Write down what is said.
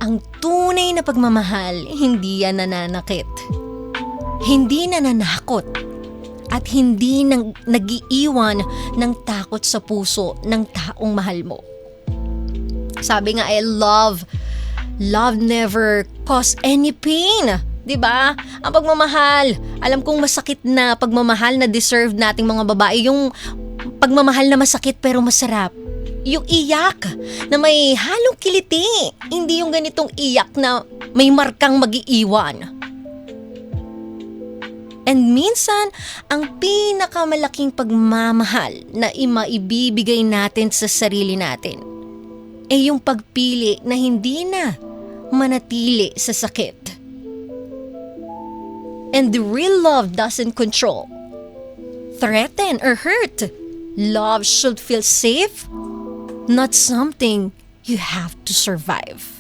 Ang tunay na pagmamahal, hindi yan nananakit. Hindi nananakot. At hindi nag-iiwan ng takot sa puso ng taong mahal mo. Sabi nga, love never cause any pain. 'Di ba? Ang pagmamahal, alam kong masakit na pagmamahal na deserve nating mga babae, yung pagmamahal na masakit pero masarap. Yung iyak na may halong kiliti, hindi yung ganitong iyak na may markang mag-iiwan. And minsan, ang pinakamalaking pagmamahal na maibibigay natin sa sarili natin ay yung pagpili na hindi na manatili sa sakit. And the real love doesn't control, threaten, or hurt. Love should feel safe, not something you have to survive.